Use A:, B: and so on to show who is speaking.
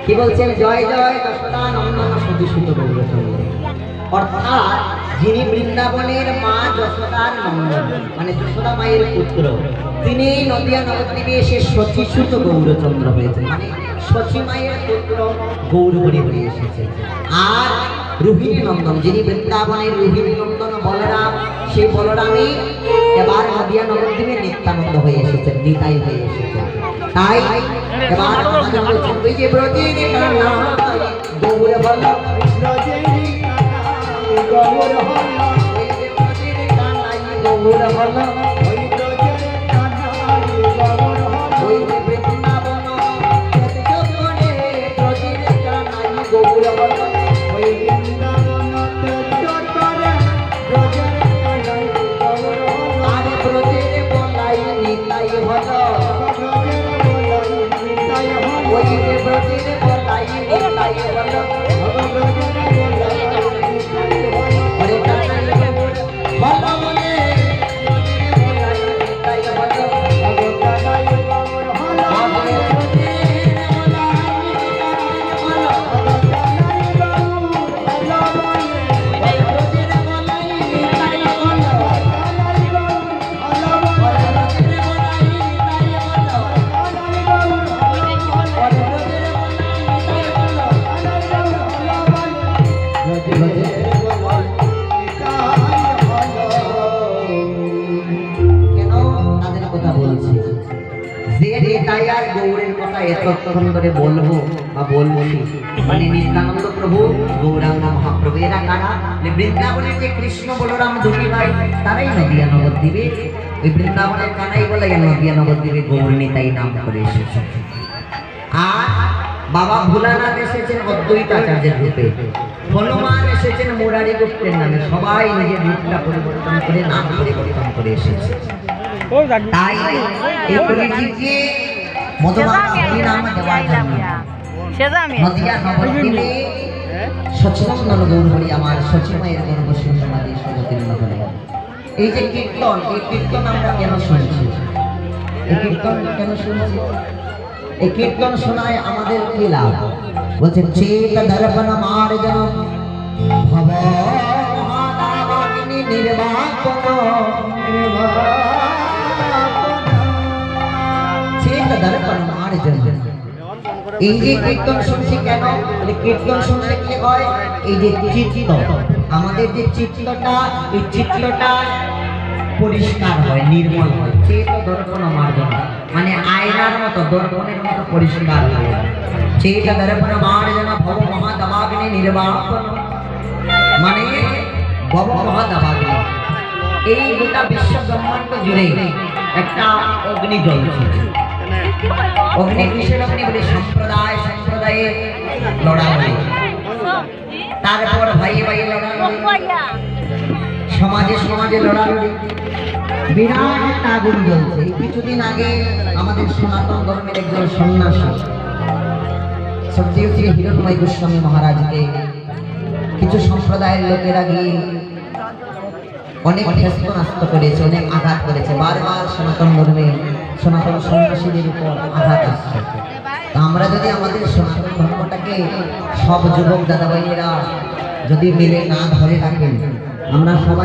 A: কি বলছেন? জয় জয় যশোদা নন্দন সতীসুত গৌরচন্দ্র। অর্থাৎ যিনি বৃন্দাবনের মা যশোদার নন্দন, মানে যশোদা মায়ের পুত্র, তিনি নদিয়া নবদ্বীপে এসে সতীসুত গৌরচন্দ্র হয়েছেন, মানে সচী মায়ের পুত্র গৌরহরি হয়ে এসেছে। আর রোহিণী নন্দন, যিনি বৃন্দাবনের রোহিণী নন্দন বলরাম, সেই বলরামই এবার নদিয়া নবদ্বীপে নিত্যানন্দ হয়ে এসেছেন, নিতাই হয়ে এসেছেন। তাই এবার আমাদের বলছেন ওই যে ব্রজের কানা গৌর বল, গৌর হল, ওই যে ব্রজের কানাই গৌর হল, ওই ব্রজের কানাই গৌর হল, ওই যে বৃন্দাবন চত্বরে ব্রজের কানাই গৌর হল, ওই বৃন্দাবন চত্বরে ব্রজের কানাই গৌর হল, আর ব্রজের বলাই নিতাই হল, ওই যে ব্রজের বলাই নিতাই হল, হরে কানাই গৌর হল বলে নিতাই হল, হরে কানাই গৌর হল, হরে ব্রজের বলাই নিতাই হল, হরে কানাই গৌর হল বলে, হরে ব্রজের বলাই নিতাই হল, কানাই গৌর হল বলে, হরে ব্রজের বলাই নিতাই হল, কানাই গৌর হল বলে, হরে ব্রজের বলাই নিতাই হল, কানাই গৌর হল বলে, ব্রজের বলাই নিতাই হল। কেন তাদের কথা বলছি? যে নিতাই আর গৌরের কথা এতক্ষণ ধরে বলবো বা বলছি, মানে নিত্যানন্দ প্রভু, গৌরাঙ্গ মহাপ্রভু, এরা কারা? বৃন্দাবনের যে কৃষ্ণ বলরাম দুটি ভাই, তারাই নদিয়া নবদ্বীপে, ওই বৃন্দাবনের কানাই বলে নদিয়া নবদ্বীপে গৌর নিতাই নাম করে এসেছে। আর বাবা ভোলানাথ এসেছেন অদ্বৈতাচার্যের রূপে, হনুমান এসেছেন মুরারি গুপ্তের নামে, সবাই নিজের রূপটা পরিবর্তন করে নাম পরিবর্তন করে এসেছে। তাই এই কলিযুগে মধুবাবা হরিনাম দেওয়ার জন্য নদিয়া নবদ্বীপে সচিনন্দন গৌরহরি আমার সচিমায়ের গর্ভ সুন্দরী সবতীর্ণ হলে এই যে কীর্তন, এই কীর্তন আমরা কেন শুনছি? এই কীর্তন কেন শুনছি? এই কীর্তন শোনায় আমাদের কি লাভ? বলছে চেত দর্পণ মার্জন ভব মহাদাবাগ্নি নির্বাপন, চেত দর্পণ মার্জন। এই যে কীর্তন শুনছি কেন? কীর্তন শুনলে কি হয়? এই যে চিত্ত, আমাদের যে চিত্তটা, এই চিত্তটা পরিষ্কার হয়, নির্মল হয়। চেত দর্পণ মার্জন মানে আয়নার মতো, দর্পণের মতো পরিষ্কার হয়। চেত দর্পণ মার্জন ভব মহাদাবাগ্নি নির্বাপন, মানে ভব মহাদাবাগ্নি, এই গোটা বিশ্ব ব্রহ্মাণ্ড জুড়ে একটা অগ্নি জ্বলছে। অগ্নি কিসের অগ্নি? বলে সম্প্রদায় সম্প্রদায়ে লড়াই, তারপর ভাই ভাই লড়াই, সমাজে সমাজে লড়াই, বিরাট একটা আগুন জ্বলছে। কিছুদিন আগে আমাদের সনাতন ধর্মের একজন সন্ন্যাসী সত্যি শ্রী হিরণময় গোস্বামী মহারাজকে কিছু সম্প্রদায়ের লোকেরা গিয়ে অনেক হেস্তনাস্ত করেছে, অনেক আঘাত করেছে। বারবার সনাতন ধর্মে সনাতন সন্ন্যাসীদের উপর আঘাত আসছে। তা আমরা যদি আমাদের সনাতন ধর্মটাকে সব যুবক দাদা ভাইয়েরা যদি মিলে না ধরে রাখেন, আমরা সবাই